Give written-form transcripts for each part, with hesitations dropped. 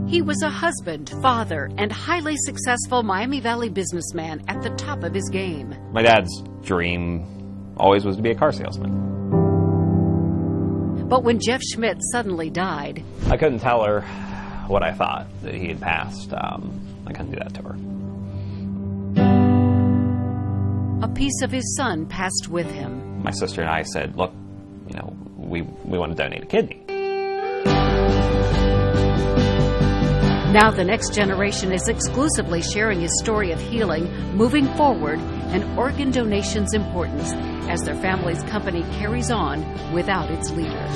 He was a husband, father, and highly successful Miami Valley businessman at the top of his game. My dad's dream always was to be a car salesman. But when Jeff Schmitt suddenly died, I couldn't tell her what I thought, that he had passed. I couldn't do that to her. a piece of his son passed with him. My sister and I said, look, we want to donate a kidney. Now the next generation is exclusively sharing his story of healing, moving forward, and organ donation's importance as their family's company carries on without its leader.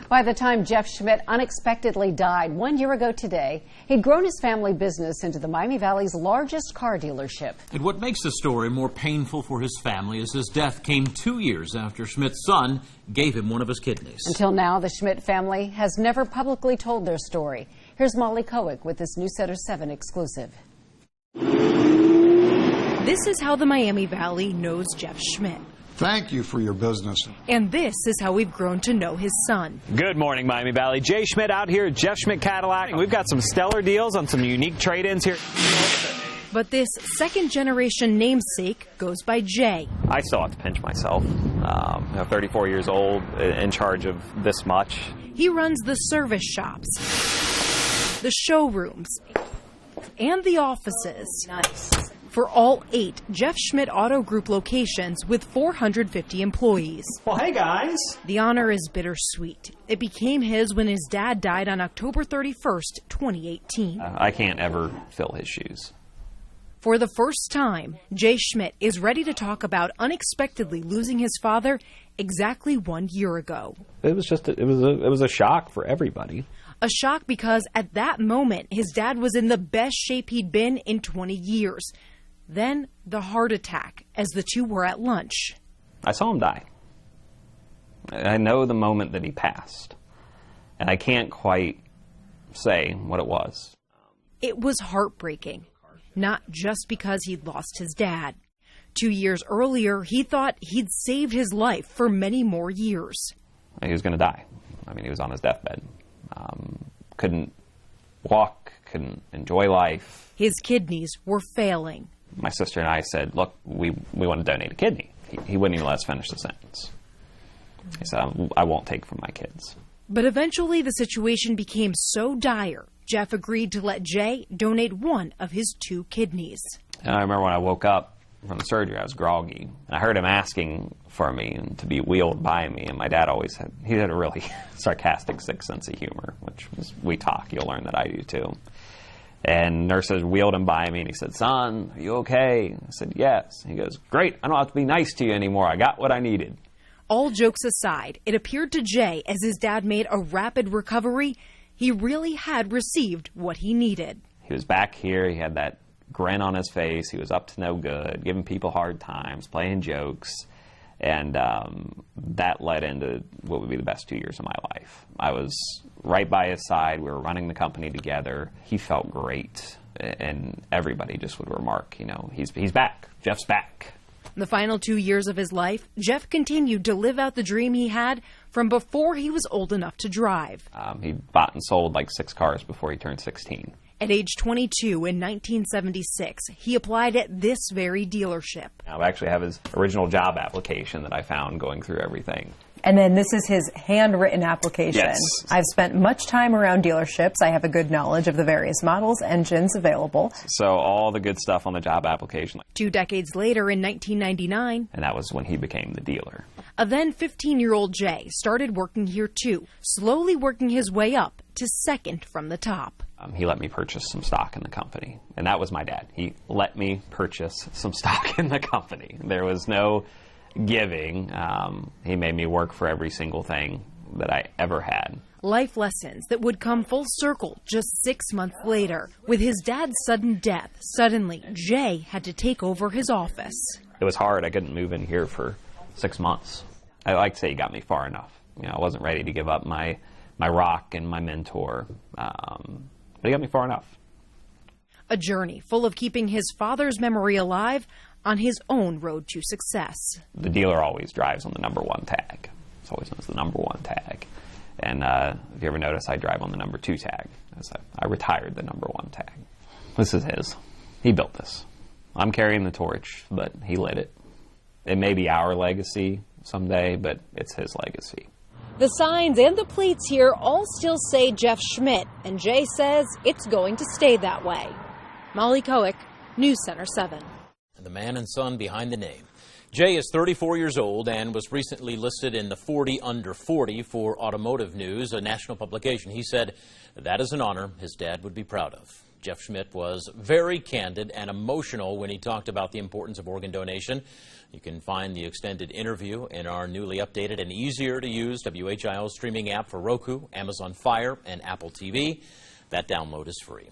By the time Jeff Schmitt unexpectedly died 1 year ago today, he'd grown his family business into the Miami Valley's largest car dealership. And what makes the story more painful for his family is his death came 2 years after Schmitt's son gave him one of his kidneys. Until now, the Schmitt family has never publicly told their story. Here's Molly Kowick with this Newssetter 7 exclusive. This is how the Miami Valley knows Jeff Schmitt. Thank you for your business. And this is how we've grown to know his son. Good morning, Miami Valley. Jay Schmitt out here at Jeff Schmitt Cadillac. We've got some stellar deals on some unique trade-ins here. But this second-generation namesake goes by Jay. I still have to pinch myself. 34 years old, in charge of this much. He runs the service shops, the showrooms, and the offices. Nice. For all 8 Jeff Schmitt Auto Group locations with 450 employees. Well, hey, guys. The honor is bittersweet. It became his when his dad died on October 31st, 2018. I can't ever fill his shoes. For the first time, Jay Schmitt is ready to talk about unexpectedly losing his father exactly 1 year ago. It was a shock for everybody. A shock because at that moment, his dad was in the best shape he'd been in 20 years. Then the heart attack as the two were at lunch. I saw him die. I know the moment that he passed, and I can't quite say what it was. It was heartbreaking, not just because he'd lost his dad. 2 years earlier, he thought he'd saved his life for many more years. He was going to die. He was on his deathbed. Couldn't walk, couldn't enjoy life. His kidneys were failing. My sister and I said, look, we want to donate a kidney. He wouldn't even let us finish the sentence. He said, I won't take from my kids. But eventually the situation became so dire, Jeff agreed to let Jay donate one of his 2 kidneys. And I remember when I woke up from the surgery, I was groggy. And I heard him asking for me and to be wheeled by me. And my dad always had a really sarcastic, sick sense of humor, which was, we talk, you'll learn that I do too. And nurses wheeled him by me and he said, son, are you okay? I said, yes. He goes, great, I don't have to be nice to you anymore. I got what I needed. All jokes aside, it appeared to Jay, as his dad made a rapid recovery, he really had received what he needed. He was back here, he had that grin on his face, he was up to no good, giving people hard times, playing jokes, and that led into what would be the best 2 years of my life. I was right by his side, we were running the company together, he felt great, and everybody just would remark, he's back, Jeff's back. The final 2 years of his life, Jeff continued to live out the dream he had from before he was old enough to drive. He bought and sold like 6 cars before he turned 16. At age 22 in 1976, he applied at this very dealership. I actually have his original job application that I found going through everything. And then this is his handwritten application. Yes. I've spent much time around dealerships. I have a good knowledge of the various models, engines available. So all the good stuff on the job application. 2 decades later, in 1999, and that was when he became the dealer. A then 15-year-old Jay started working here too, slowly working his way up to second from the top. He let me purchase some stock in the company, and that was my dad. He let me purchase some stock in the company. There was no giving. He made me work for every single thing that I ever had. Life lessons that would come full circle just 6 months later. With his dad's sudden death, suddenly Jay had to take over his office. It was hard. I couldn't move in here for 6 months. I like to say he got me far enough. I wasn't ready to give up my rock and my mentor, but he got me far enough. A journey full of keeping his father's memory alive on his own road to success. The dealer always drives on the number 1 tag. It's always known as the number 1 tag. And if you ever notice, I drive on the number 2 tag. I retired the number 1 tag. This is his. He built this. I'm carrying the torch, but he lit it. It may be our legacy someday, but it's his legacy. The signs and the plates here all still say Jeff Schmitt, and Jay says it's going to stay that way. Molly Koick, News Center 7. The man and son behind the name. Jay is 34 years old and was recently listed in the 40 under 40 for Automotive News, a national publication. He said that is an honor his dad would be proud of. Jeff Schmitt was very candid and emotional when he talked about the importance of organ donation. You can find the extended interview in our newly updated and easier to use WHIO streaming app for Roku, Amazon Fire, and Apple TV. That download is free.